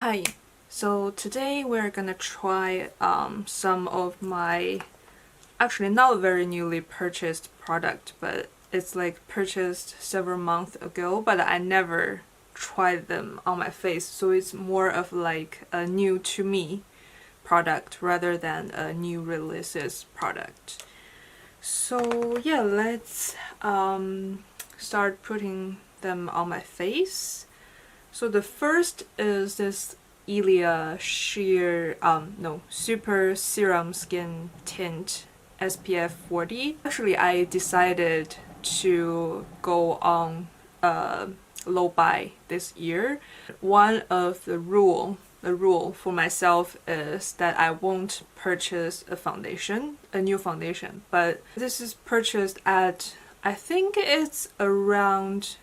Hi, so today we're gonna try some of my actually not very newly purchased product, but it's like purchased several months ago, but I never tried them on my face, so it's more of like a new to me product rather than a new releases product. So yeah, let's start putting them on my face. So the first is this Ilia Super Serum Skin Tint SPF 40. Actually, I decided to go on low buy this year. One of the rule for myself is that I won't purchase a new foundation, but this is purchased at, I think it's around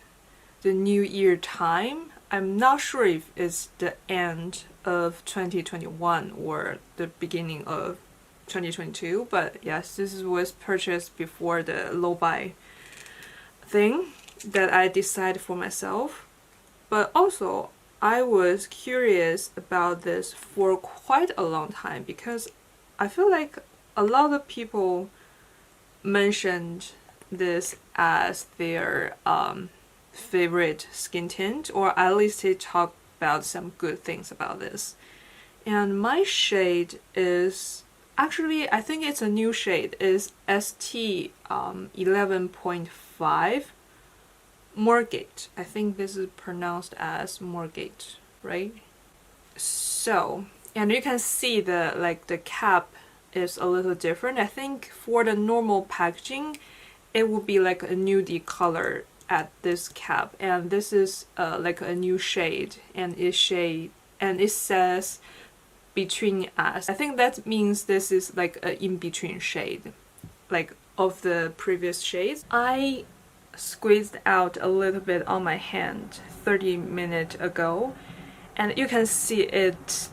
the New Year time. I'm not sure if it's the end of 2021 or the beginning of 2022, but yes, this was purchased before the low buy thing that I decided for myself. But also, I was curious about this for quite a long time because I feel like a lot of people mentioned this as their favorite skin tint, or at least they talk about some good things about this. And my shade is actually, I think it's a new shade, is ST 11.5 morgat. I think this is pronounced as morgat, right? So, and you can see the cap is a little different. I think for the normal packaging it would be like a nude color at this cap, and this is like a new shade, and it says between us. I think that means this is like an in-between shade, like of the previous shades. I squeezed out a little bit on my hand 30 minutes ago, and you can see it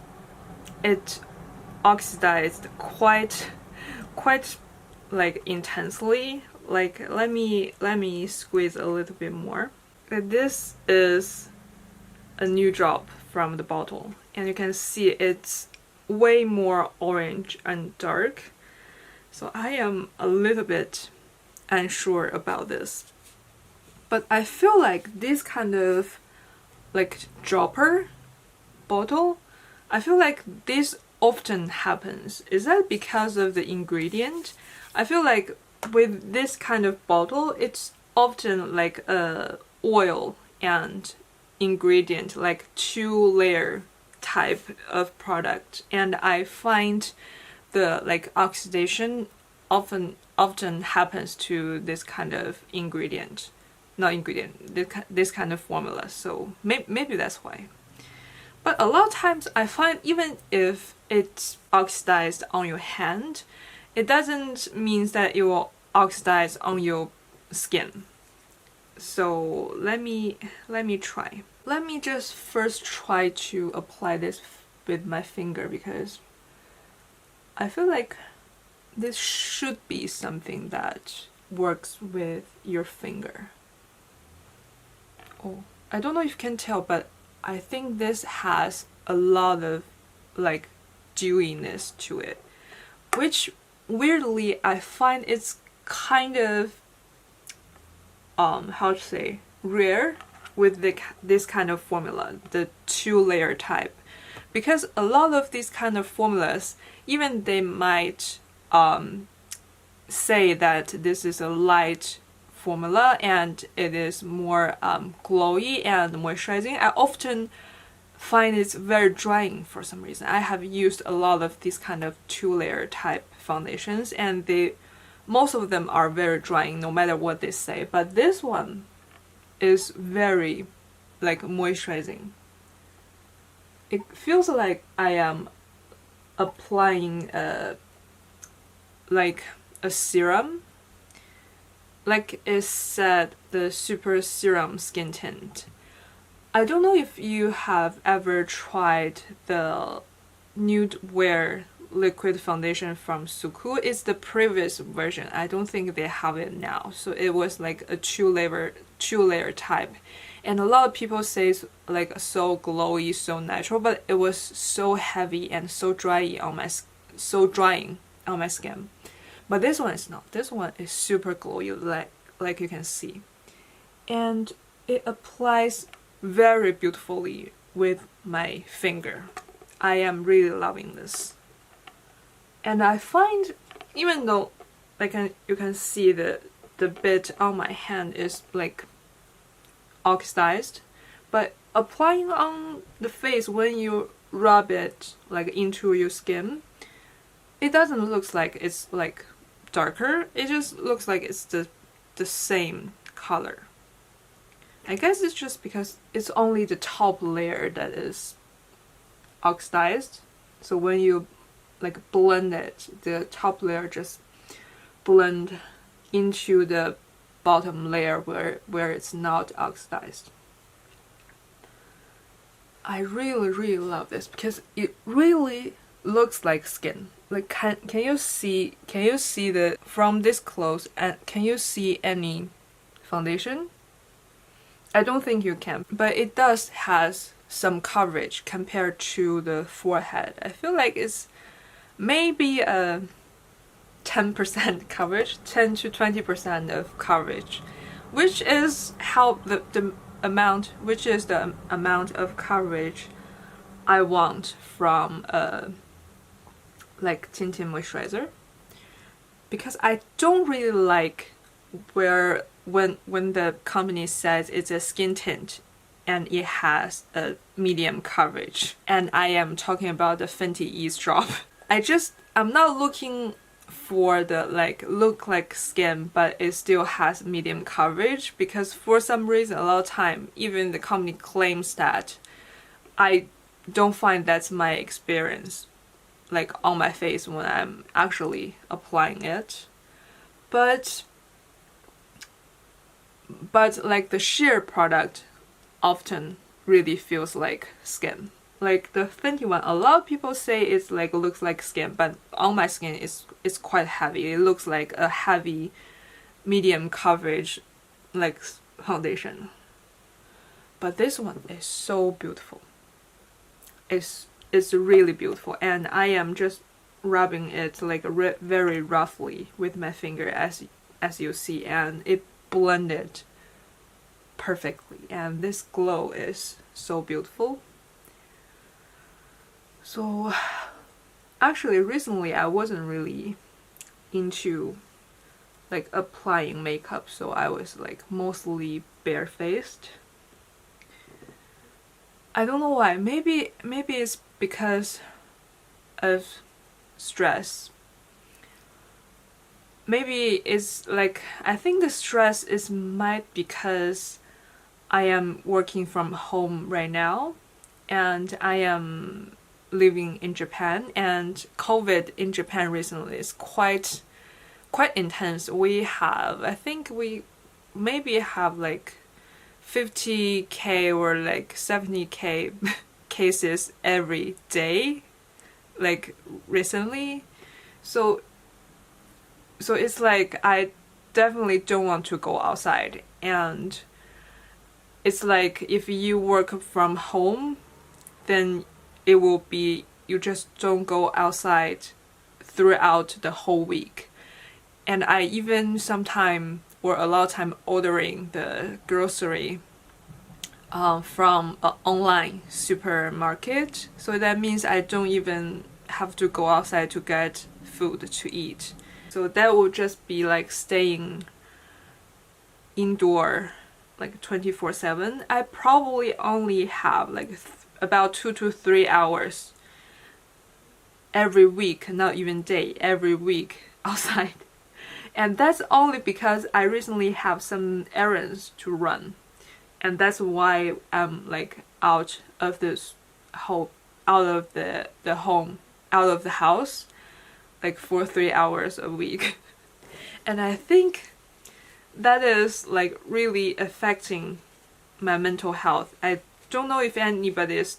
oxidized quite like intensely. Like let me squeeze a little bit more. This is a new drop from the bottle, and you can see it's way more orange and dark, so I am a little bit unsure about this. But I feel like this kind of like dropper bottle, I feel like this often happens. Is that because of the ingredient? I feel like with this kind of bottle, it's often like a oil and ingredient, like two-layer type of product, and I find the like oxidation often happens to this kind of ingredient, this kind of formula. So maybe that's why. But a lot of times I find even if it's oxidized on your hand, it doesn't mean that it will oxidize on your skin. So let me try. Let me just first try to apply this with my finger, because I feel like this should be something that works with your finger. Oh, I don't know if you can tell, but I think this has a lot of like dewiness to it, which weirdly I find it's kind of how to say, rare with this kind of formula, the two-layer type, because a lot of these kind of formulas, even they might say that this is a light formula and it is more glowy and moisturizing, I often find it's very drying for some reason. I have used a lot of these kind of two-layer type foundations, and most of them are very drying no matter what they say, but this one is very like moisturizing. It feels like I am applying like a serum, like it said, the Super Serum Skin Tint. I don't know if you have ever tried the Nude Wear liquid foundation from SUQQU. It's the previous version. I don't think they have it now. So it was like a two-layer type, and a lot of people say it's like so glowy, so natural, but it was so heavy and so drying on my skin. But this one is not. This one is super glowy, like you can see, and it applies very beautifully with my finger. I am really loving this, and I find, even though you can see the bit on my hand is like oxidized, but applying on the face, when you rub it like into your skin, it doesn't look like it's like darker. It just looks like it's the same color. I guess it's just because it's only the top layer that is oxidized, so when you like blend it, the top layer just blend into the bottom layer where it's not oxidized. I really love this because it really looks like skin. Like can you see the from this close, and can you see any foundation? I don't think you can, but it does has some coverage compared to the forehead. I feel like it's maybe a 10% coverage, 10 to 20% of coverage, which is how the amount of coverage I want from like tinted moisturizer, because I don't really like when the company says it's a skin tint and it has a medium coverage, and I am talking about the Fenty Ease Drop. I'm not looking for the like look like skin but it still has medium coverage, because for some reason a lot of time even the company claims that. I don't find that's my experience like on my face when I'm actually applying it, but like the sheer product often really feels like skin. Like the Fenty one, a lot of people say it's like looks like skin, but on my skin it's quite heavy. It looks like a heavy medium coverage like foundation. But this one is so beautiful. It's really beautiful, and I am just rubbing it like very roughly with my finger as you see, and it blended perfectly, and this glow is so beautiful. So actually recently I wasn't really into like applying makeup, so I was like mostly barefaced. I don't know why. Maybe it's because of stress. Maybe it's like, I think the stress is might because I am working from home right now, and I am living in Japan, and COVID in Japan recently is quite intense. I think we maybe have like 50k or like 70k cases every day, like recently. So it's like I definitely don't want to go outside, and it's like if you work from home, then it will be you just don't go outside throughout the whole week. And I even sometime or a lot of time ordering the grocery from an online supermarket, so that means I don't even have to go outside to get food to eat. So that would just be like staying indoor like 24/7. I probably only have like about 2 to 3 hours every week, not even day, every week outside. And that's only because I recently have some errands to run, and that's why I'm like out of the house like for 3 hours a week. And I think that is like really affecting my mental health. I don't know if anybody is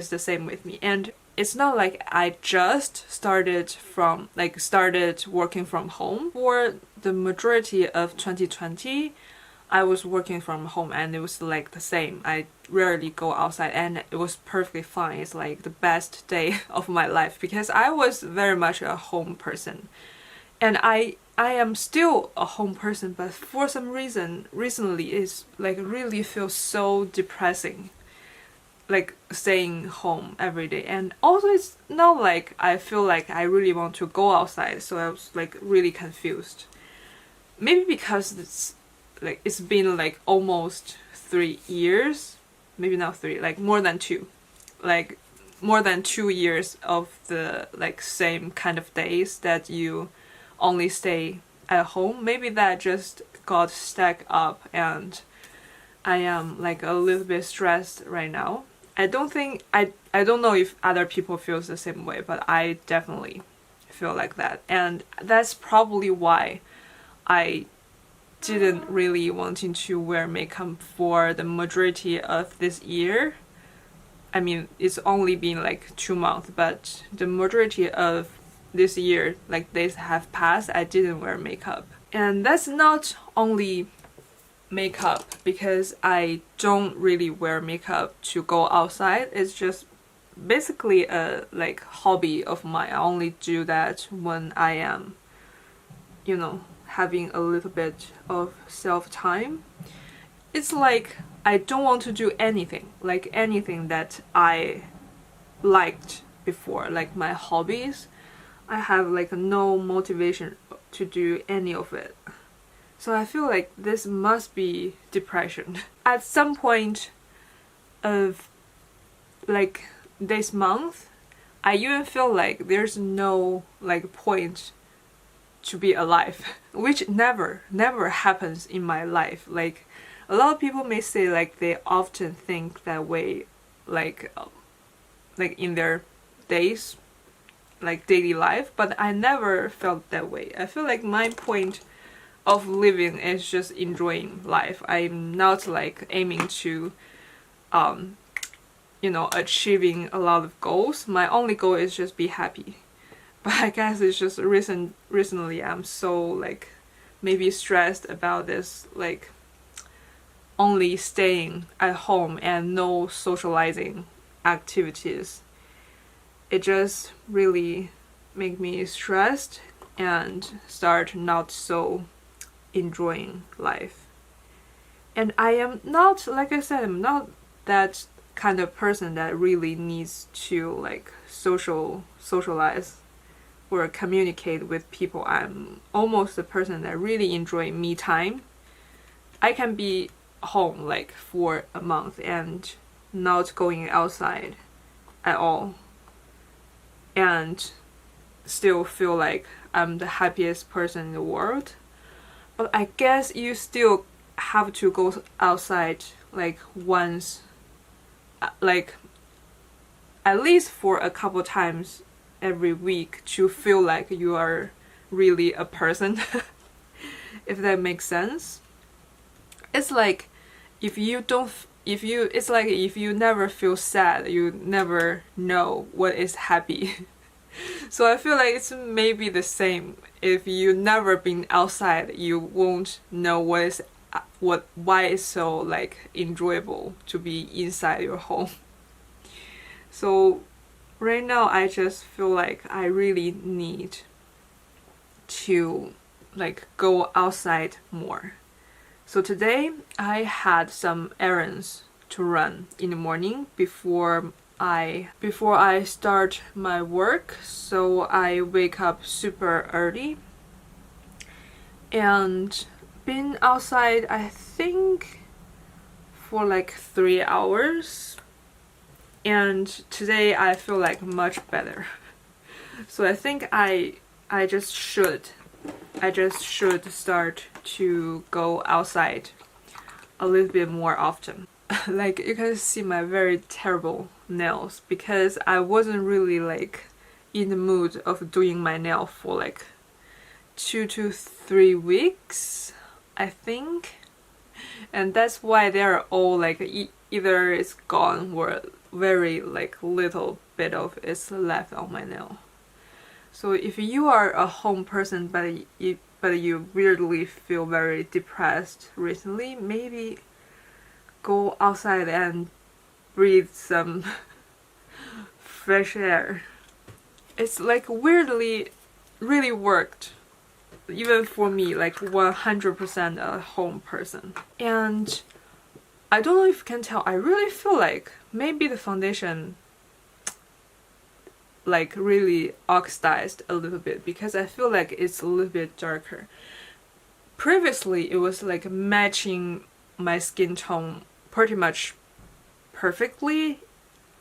the same with me, and it's not like I just started working from home. For the majority of 2020, I was working from home and it was like the same. I rarely go outside and it was perfectly fine. It's like the best day of my life because I was very much a home person. And I am still a home person, but for some reason recently it's like really feels so depressing, like staying home every day. And also it's not like I feel like I really want to go outside, so I was like really confused. Maybe because it's been like almost 3 years, maybe not 3, like more than 2, like more than 2 years of the like same kind of days that you only stay at home. Maybe that just got stacked up and I am like a little bit stressed right now. I don't know if other people feel the same way, but I definitely feel like that. And that's probably why I didn't really wanting to wear makeup for the majority of this year. I mean, it's only been like 2 months, but the majority of this year, like days have passed, I didn't wear makeup. And that's not only makeup, because I don't really wear makeup to go outside. It's just basically a like hobby of mine. I only do that when I am, you know, having a little bit of self-time. It's like I don't want to do anything, like anything that I liked before, like my hobbies. I have like no motivation to do any of it. So I feel like this must be depression. At some point of like this month, I even feel like there's no like point to be alive, which never happens in my life. Like a lot of people may say like they often think that way, like in their days, like daily life, but I never felt that way. I feel like my point of living is just enjoying life. I'm not like aiming to you know, achieving a lot of goals. My only goal is just be happy. But I guess it's just recently I'm so like maybe stressed about this, like only staying at home and no socializing activities. It just really make me stressed and start not so enjoying life. And I am not, like I said, I'm not that kind of person that really needs to like socialize or communicate with people. I'm almost a person that really enjoy me time. I can be home like for a month and not going outside at all and still feel like I'm the happiest person in the world. But I guess you still have to go outside like once, like at least for a couple times every week to feel like you are really a person. If that makes sense. It's like if you never feel sad, you never know what is happy. So I feel like it's maybe the same. If you never been outside, you won't know why it's so like enjoyable to be inside your home. So right now I just feel like I really need to like go outside more. So today I had some errands to run in the morning before I start my work. So I wake up super early and been outside I think for like 3 hours, and today I feel like much better. So I think I just should start to go outside a little bit more often. Like you can see my very terrible nails because I wasn't really like in the mood of doing my nail for like 2 to 3 weeks, I think. And that's why they're all like either it's gone or very like little bit of it's left on my nail. So if you are a home person but but you weirdly feel very depressed recently, maybe go outside and breathe some fresh air. It's like weirdly really worked, even for me, like 100% a home person. And I don't know if you can tell, I really feel like maybe the foundation like really oxidized a little bit, because I feel like it's a little bit darker. Previously it was like matching my skin tone pretty much perfectly.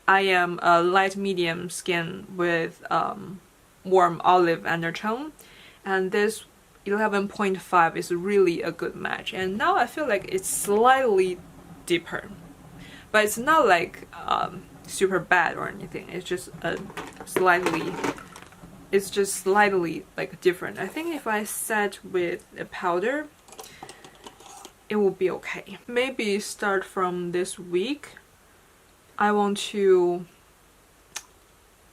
I am a light medium skin with warm olive undertone, and this 11.5 is really a good match. And now I feel like it's slightly deeper, but it's not like super bad or anything. It's just slightly like different. I think if I set with a powder, it will be okay. Maybe start from this week, I want to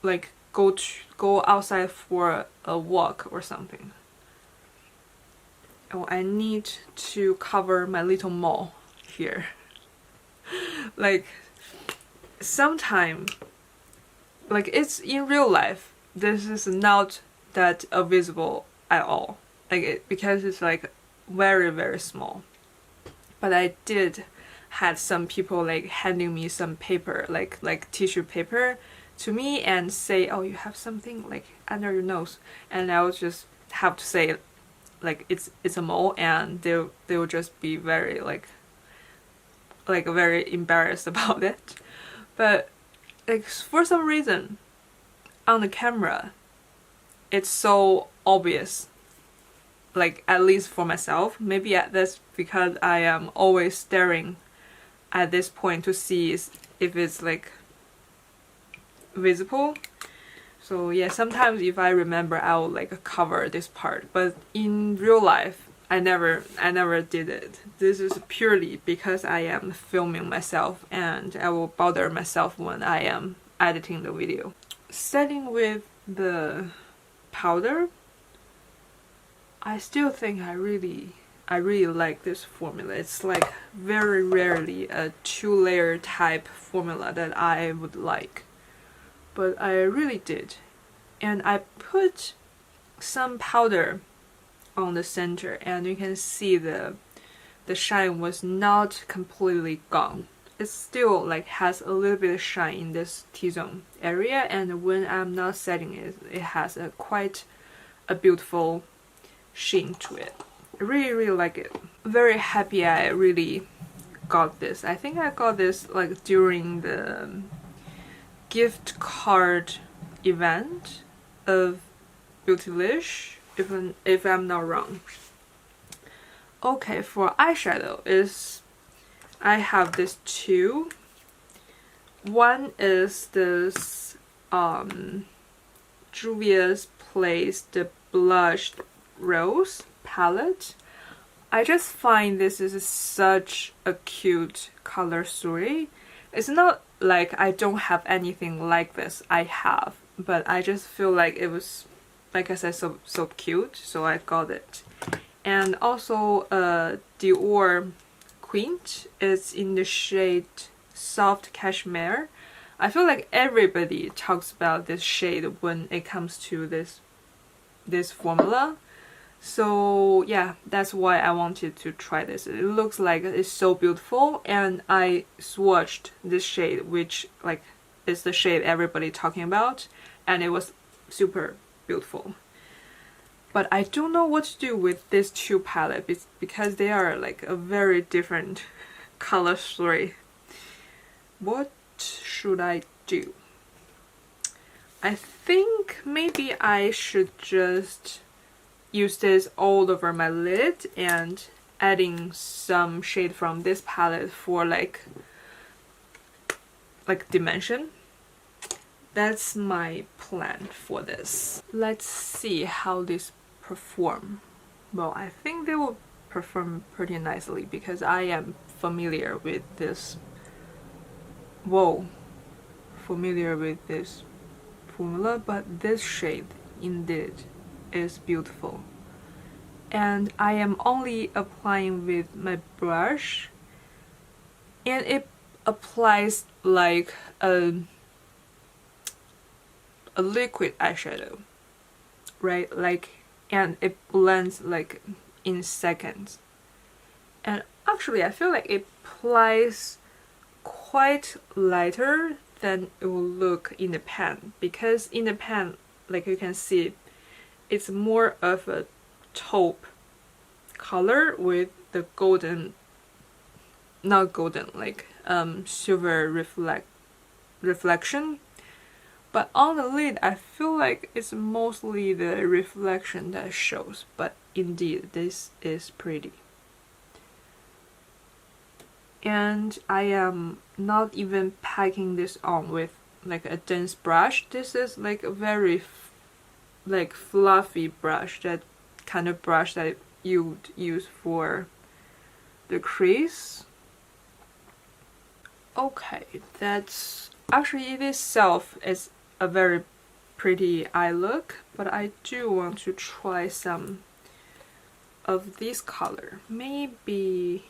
like go outside for a walk or something. Oh, I need to cover my little mole here. Like sometime, like it's in real life, this is not that visible at all, like because it's like very very small. But I did had some people like handing me some paper, like tissue paper to me, and say, oh, you have something like under your nose, and I would just have to say like it's a mole, and they would just be very like very embarrassed about it. But like for some reason on the camera it's so obvious, like at least for myself. Maybe that's because I am always staring at this point to see if it's like visible. So yeah, sometimes if I remember, I'll like cover this part, but in real life I never did it. This is purely because I am filming myself and I will bother myself when I am editing the video. Starting with the powder, I still think I really like this formula. It's like very rarely a 2-layer type formula that I would like, but I really did. And I put some powder on the center, and you can see the shine was not completely gone. It still like has a little bit of shine in this T-zone area, and when I'm not setting it, it has a quite a beautiful sheen to it. I really like it. Very happy I really got this. I think I got this like during the gift card event of Beautylish, if I'm not wrong. Okay, for eyeshadow is I have this two. One is this Juvia's Place the Blushed Rose palette. I just find this is such a cute color story. It's not like I don't have anything like this, I have, but I just feel like it was, like I said, so cute, so I got it. And also Dior Quint is in the shade Soft Cashmere. I feel like everybody talks about this shade when it comes to this formula. So yeah, that's why I wanted to try this. It looks like it's so beautiful, and I swatched this shade, which like is the shade everybody talking about, and it was super beautiful. But I don't know what to do with these two palettes because they are like a very different color story. What should I do? I think maybe I should just use this all over my lid and adding some shade from this palette for like dimension. That's my plan for this. Let's see how this perform. Well, I think they will perform pretty nicely because I am familiar with this. Familiar with this formula, but this shade indeed is beautiful. and I am only applying with my brush, and it applies like a liquid eyeshadow, right? Like, and it blends like in seconds. And actually I feel like it applies quite lighter than it will look in the pan, because in the pan, like you can see, it's more of a taupe color with the golden, not golden, like silver reflection. But on the lid, I feel like it's mostly the reflection that shows, but indeed this is pretty. And I am not even packing this on with like a dense brush. This is like a very like fluffy brush, that kind of brush that you would use for the crease. Okay, that's actually, it itself is a very pretty eye look, but I do want to try some of this color. Maybe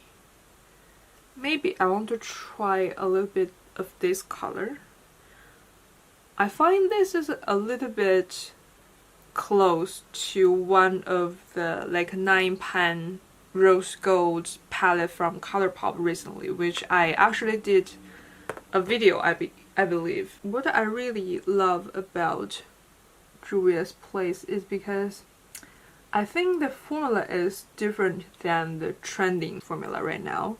I want to try a little bit of this color. I find this is a little bit close to one of the like 9-pan rose gold palette from Colourpop recently, which I actually did a video, I believe. What I really love about Juvia's place is because I think the formula is different than the trending formula right now.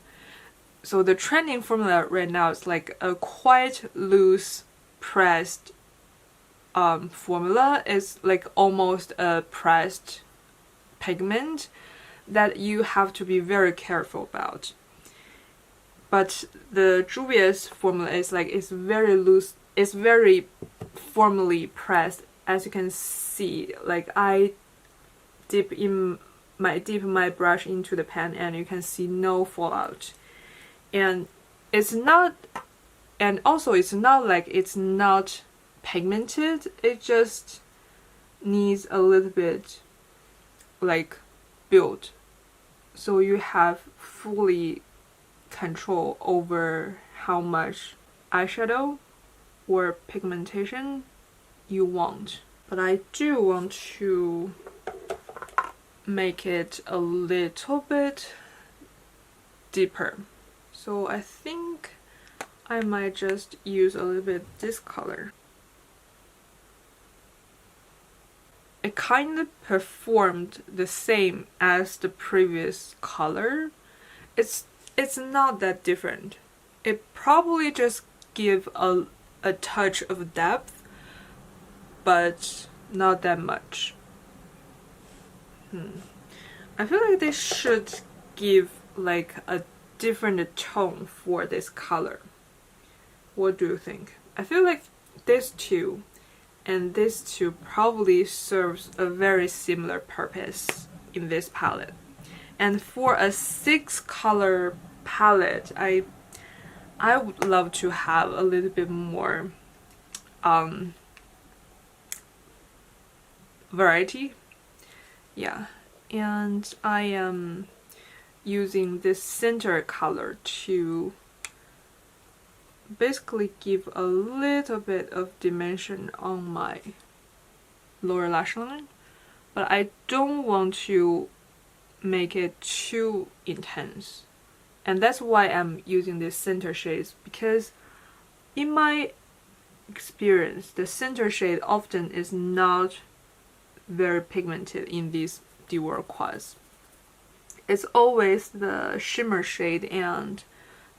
So the trending formula right now is like a quite loose pressed formula. It's like almost a pressed pigment that you have to be very careful about. But the Juvia's formula is like, it's very loose, it's very formally pressed. As you can see, like I dip my brush into the pan and you can see no fallout. And it's not, and also it's not like it's not pigmented, it just needs a little bit like build, so you have fully control over how much eyeshadow or pigmentation you want. But I do want to make it a little bit deeper, so I think I might just use a little bit this color. It kind of performed the same as the previous color. It's not that different. It probably just give a touch of depth, but not that much. I feel like this should give like a different tone for this color. What do you think? I feel like this two and this two probably serves a very similar purpose in this palette. And for a 6-color palette, I would love to have a little bit more variety. Yeah, and I am using this center color to basically give a little bit of dimension on my lower lash line, but I don't want to make it too intense. And that's why I'm using these center shades, because in my experience, the center shade often is not very pigmented in these Dior quads. It's always the shimmer shade and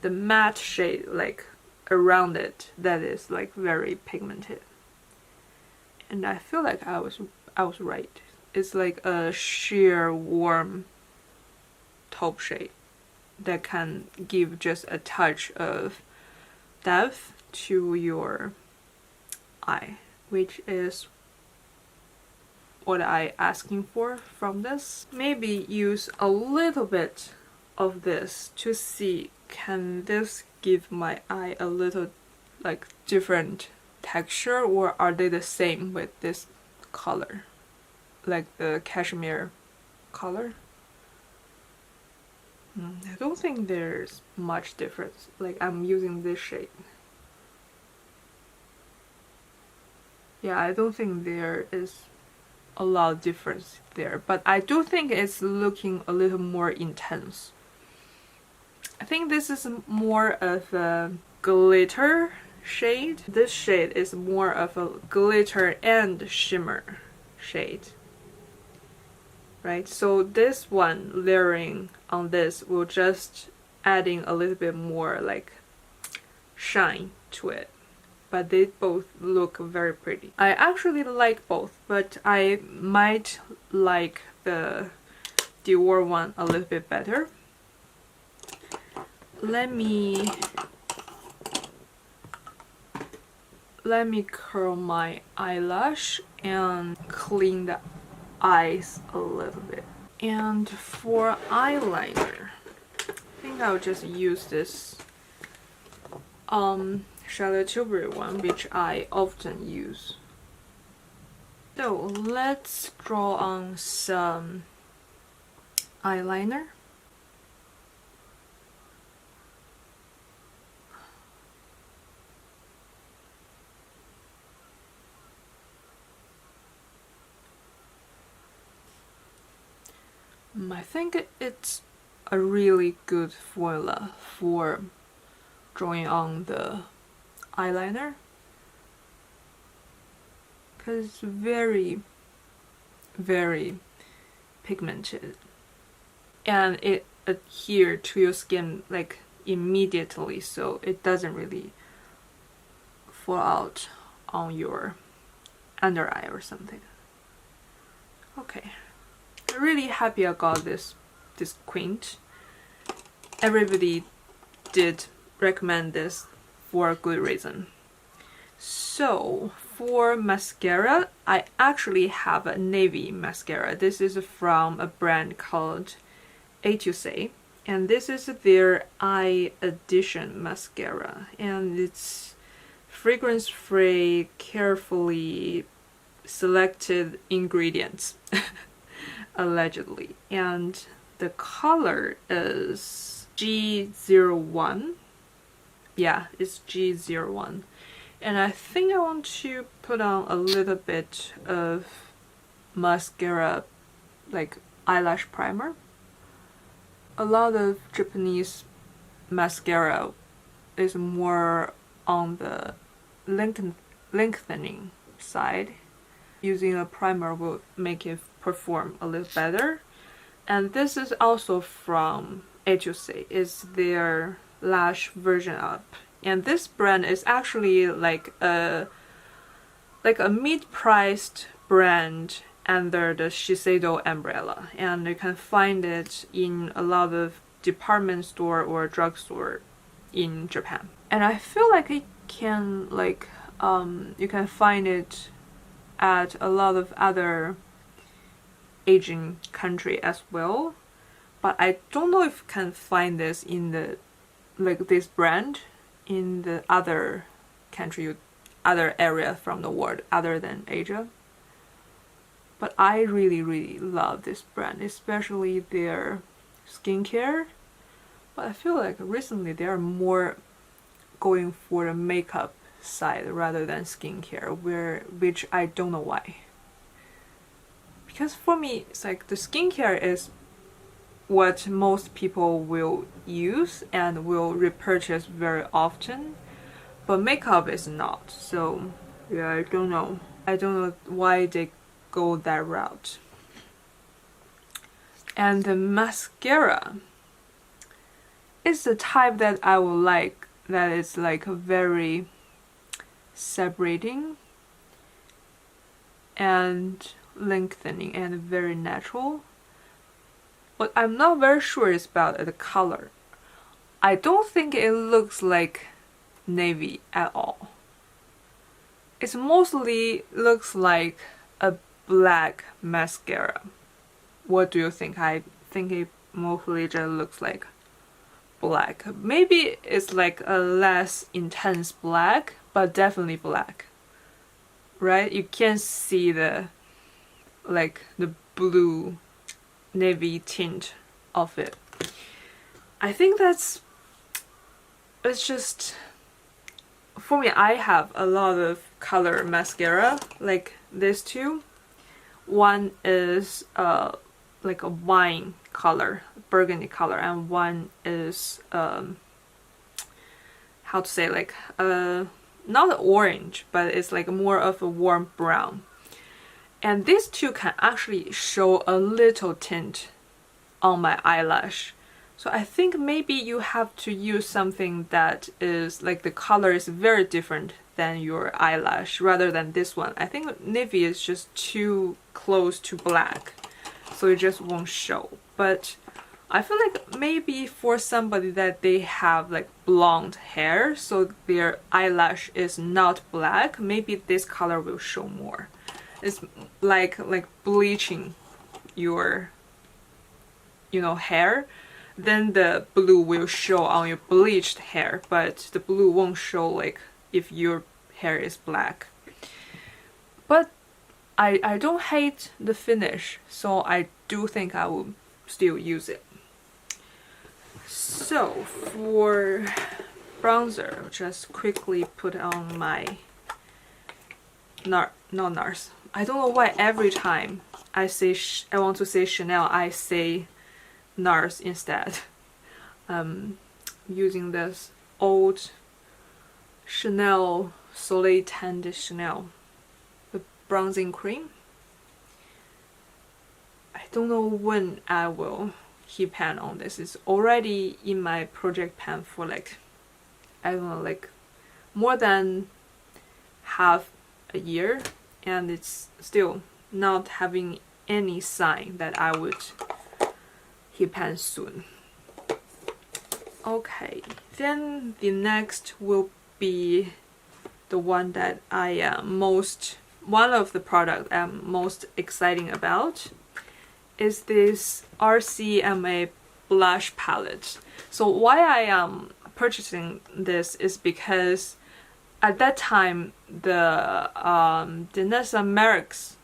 the matte shade like around it that is like very pigmented. And I feel like I was right. It's like a sheer warm taupe shade that can give just a touch of depth to your eye, which is what I'm asking for from this. Maybe use a little bit of this to see, can this give my eye a little like different texture, or are they the same with this color, like the cashmere color. I don't think there's much difference. Like, I'm using this shade. Yeah, I don't think there is a lot of difference there, but I do think it's looking a little more intense. I think this is more of a glitter shade. This shade is more of a glitter and shimmer shade, right? So this one layering on this will just adding a little bit more like shine to it. But they both look very pretty. I actually like both, but I might like the Dior one a little bit better. Let me curl my eyelash and clean the eyes a little bit. And for eyeliner, I think I'll just use this Charlotte Tilbury one, which I often use. So let's draw on some eyeliner. I think it's a really good formula for drawing on the eyeliner, because it's very, very pigmented and it adheres to your skin like immediately, so it doesn't really fall out on your under eye or something. Okay, I'm really happy I got this quint. Everybody did recommend this for a good reason. So for mascara, I actually have a navy mascara. This is from a brand called Ettusais, and this is their Edition Mascara, and it's fragrance-free, carefully selected ingredients allegedly, and the color is G01. Yeah, it's G01. And I think I want to put on a little bit of mascara, like eyelash primer. A lot of Japanese mascara is more on the lengthening side. Using a primer will make it perform a little better. And this is also from Ettusais. It's their lash version up, and this brand is actually like a mid-priced brand under the Shiseido umbrella, and you can find it in a lot of department store or drugstore in Japan. And I feel like it can you can find it at a lot of other Asian country as well, but I don't know if you can find this in the this brand in the other country, other area from the world other than Asia. But I really love this brand, especially their skincare. But I feel like recently they are more going for the makeup side rather than skincare, which I don't know why. Because for me, it's like the skincare is what most people will use and will repurchase very often, but makeup is not. So yeah, I don't know why they go that route. And the mascara is the type that I would like, that is like very separating and lengthening and very natural. What I'm not very sure is about the color. I don't think it looks like navy at all. It mostly looks like a black mascara. What do you think? I think it mostly just looks like black. Maybe it's like a less intense black, but definitely black. Right? You can't see the blue navy tint of it. I think it's just, for me, I have a lot of color mascara, like these two. One is like a wine color, burgundy color, and one is how to say, like not orange, but it's like more of a warm brown. And these two can actually show a little tint on my eyelash. So I think maybe you have to use something that is like the color is very different than your eyelash rather than this one. I think navy is just too close to black, so it just won't show. But I feel like maybe for somebody that they have like blonde hair, so their eyelash is not black, maybe this color will show more. It's like bleaching your, you know, hair. Then the blue will show on your bleached hair, but the blue won't show like if your hair is black. But I don't hate the finish, so I do think I will still use it. So for bronzer, I'll just quickly put on my not NARS. I don't know why every time I want to say Chanel, I say NARS instead. Using this old Chanel Soleil Tan de Chanel, the bronzing cream. I don't know when I will heat pan on this. It's already in my project pan for like, I don't know, like more than half a year, and it's still not having any sign that I would heat pan soon. Okay, then the next will be the one that I am one of the products I'm most excited about is this Rcma blush palette. So why I am purchasing this is because at that time the Nessa Merrick's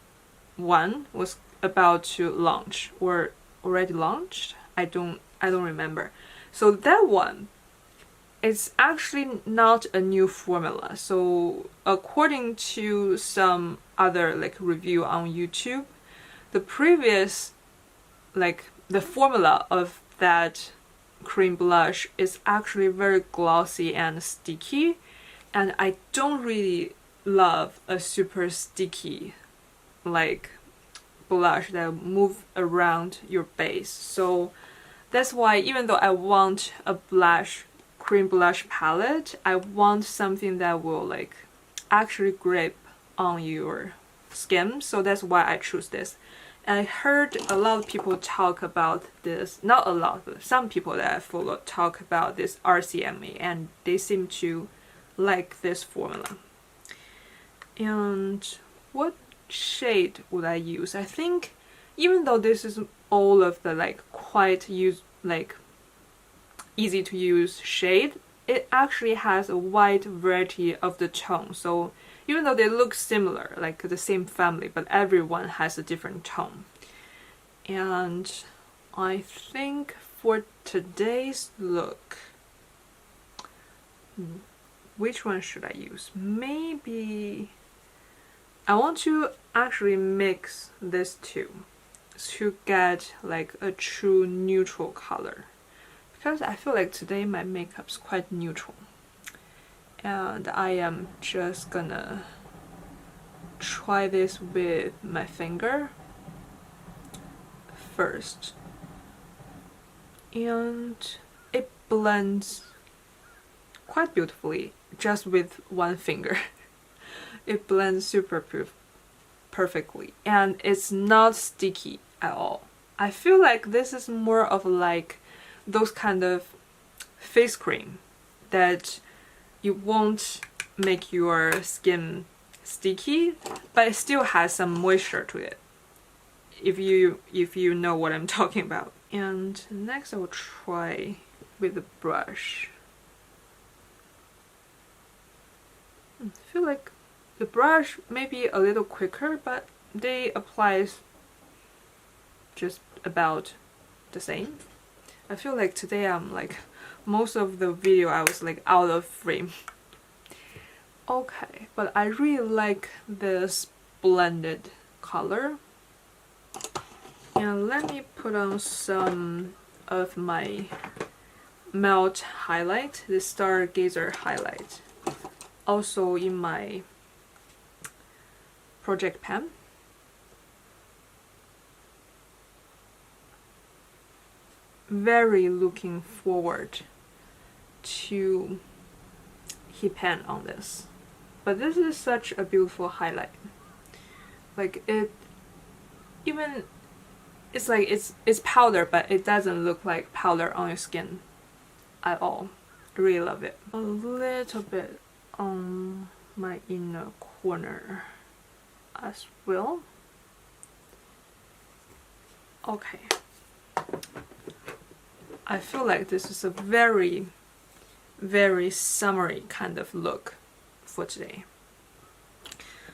one was about to launch or already launched. I don't remember. So that one, it's actually not a new formula. So according to some other like review on YouTube, the previous, like the formula of that cream blush is actually very glossy and sticky, and I don't really love a super sticky like blush that move around your base. So that's why even though I want a cream blush palette, I want something that will like actually grip on your skin. So that's why I choose this. And I heard a lot of people talk about this, not a lot, but some people that I follow talk about this Rcma, and they seem to like this formula. And what shade would I use? I think even though this is all of the like quite easy to use shade, it actually has a wide variety of the tone. So even though they look similar, like the same family, but everyone has a different tone. And I think for today's look, which one should I use? Maybe I want to actually mix these two to get like a true neutral color, because I feel like today my makeup's quite neutral, and I am just gonna try this with my finger first, and it blends quite beautifully just with one finger. It blends super perfectly, and it's not sticky at all. I feel like this is more of like those kind of face cream that you won't make your skin sticky, but it still has some moisture to it, if you know what I'm talking about. And next I will try with the brush. I feel like the brush may be a little quicker, but they apply just about the same. I feel like today I'm like, most of the video I was like out of frame. Okay, but I really like this blended color. And let me put on some of my Melt highlight, the Stargazer highlight, also in my project pen. Very looking forward to hit pen on this. But this is such a beautiful highlight. Like it, even it's like it's powder, but it doesn't look like powder on your skin at all. I really love it. A little bit on my inner corner as well. Okay. I feel like this is a very, very summery kind of look for today.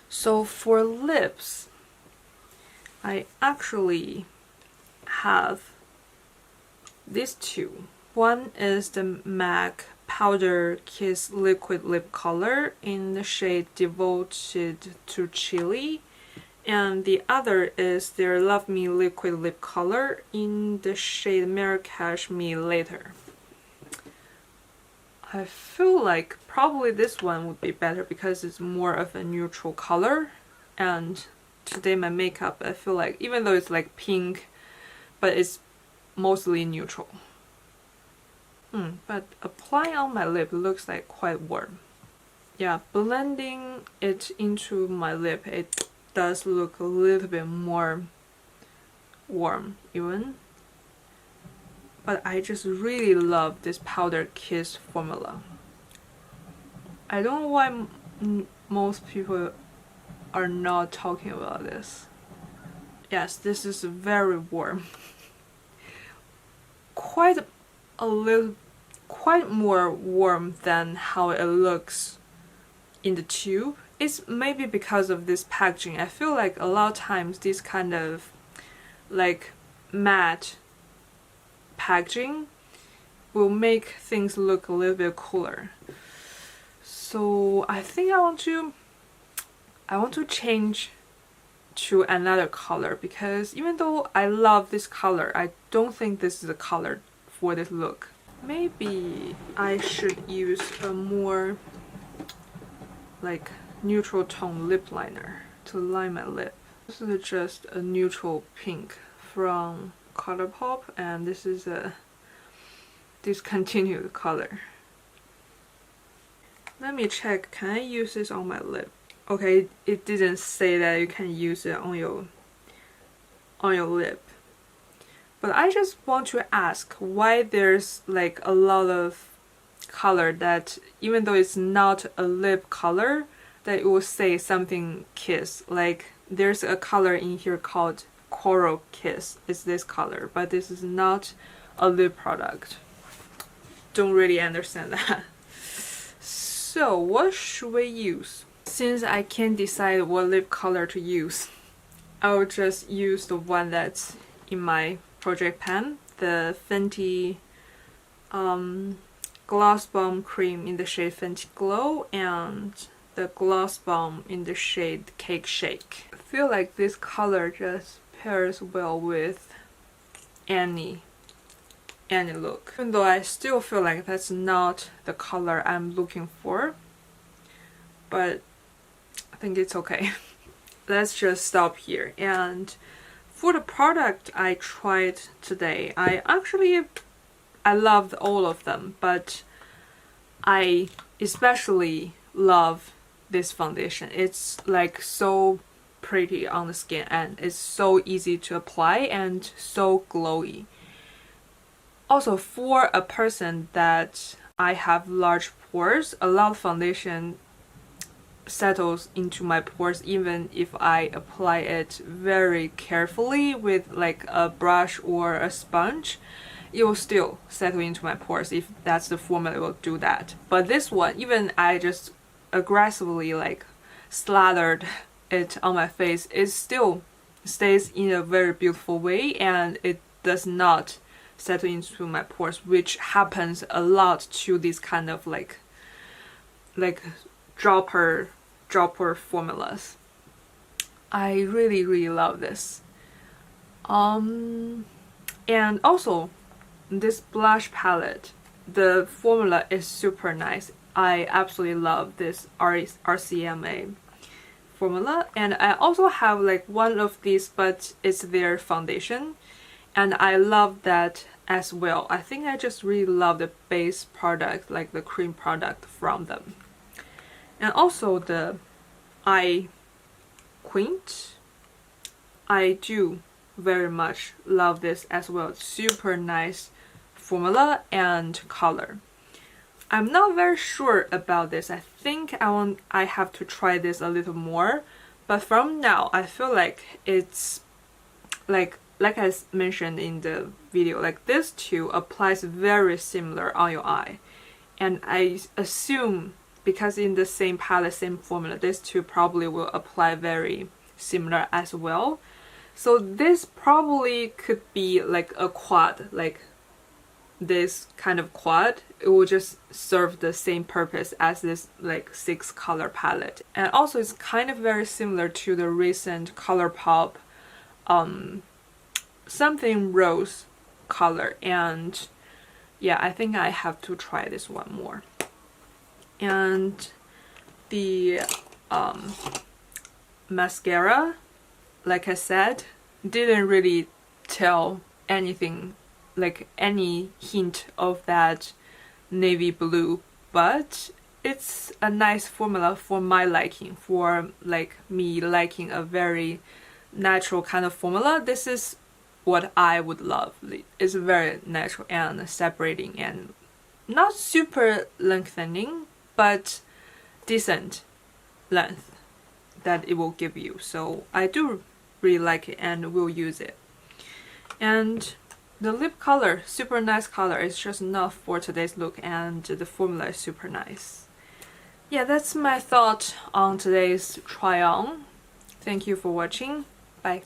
So for lips, I actually have these two. One is the MAC Powder Kiss Liquid Lip Color in the shade Devoted to Chili, and the other is their Love Me Liquid Lip Color in the shade Marrakesh Me Later. I feel like probably this one would be better because it's more of a neutral color, and today my makeup, I feel like even though it's like pink, but it's mostly neutral. But applying on my lip looks like quite warm. Yeah, blending it into my lip, it does look a little bit more warm even. But I just really love this Powder Kiss formula. I don't know why most people are not talking about this. Yes, this is very warm. Quite more warm than how it looks in the tube. It's maybe because of this packaging. I feel like a lot of times this kind of like matte packaging will make things look a little bit cooler. So I think I want to change to another color, because even though I love this color, I don't think this is the color for this look. Maybe I should use a more like neutral tone lip liner to line my lip. This is just a neutral pink from ColourPop, and this is a discontinued color. Let me check, can I use this on my lip? Okay, it didn't say that you can use it on your lip. But I just want to ask why there's like a lot of color that even though it's not a lip color, that it will say something kiss. Like there's a color in here called Coral Kiss. It's this color, but this is not a lip product. Don't really understand that. So what should we use? Since I can't decide what lip color to use, I'll just use the one that's in my project pen, the Fenty Gloss Bomb Cream in the shade Fenty Glow, and the Gloss Bomb in the shade Cake Shake. I feel like this color just pairs well with any look. Even though I still feel like that's not the color I'm looking for, but I think it's okay. Let's just stop here. And for the product I tried today, I loved all of them, but I especially love this foundation. It's like so pretty on the skin, and it's so easy to apply and so glowy. Also, for a person that I have large pores, a lot of foundation settles into my pores even if I apply it very carefully with like a brush or a sponge. It will still settle into my pores if that's the formula, it will do that. But this one, even I just aggressively like slathered it on my face, it still stays in a very beautiful way, and it does not settle into my pores, which happens a lot to these kind of like dropper formulas. I really love this. And also this blush palette, the formula is super nice. I absolutely love this Rcma formula, and I also have like one of these, but it's their foundation, and I love that as well. I think I just really love the base product, like the cream product from them. And also the eye quint, I do very much love this as well. Super nice formula and color. I'm not very sure about this. I think I have to try this a little more, but from now I feel like it's like I mentioned in the video, like this two applies very similar on your eye, and I assume because in the same palette, same formula, these two probably will apply very similar as well. So this probably could be like a quad, like this kind of quad. It will just serve the same purpose as this like 6 color palette. And also it's kind of very similar to the recent ColourPop something rose color, and yeah, I think I have to try this one more. And the mascara, like I said, didn't really tell anything, like any hint of that navy blue, but it's a nice formula for my liking, for like me liking a very natural kind of formula. This is what I would love. It's very natural and separating and not super lengthening, but decent length that it will give you. So I do really like it and will use it. And the lip color, super nice color. It's just enough for today's look, and the formula is super nice. Yeah, that's my thought on today's try on. Thank you for watching. Bye.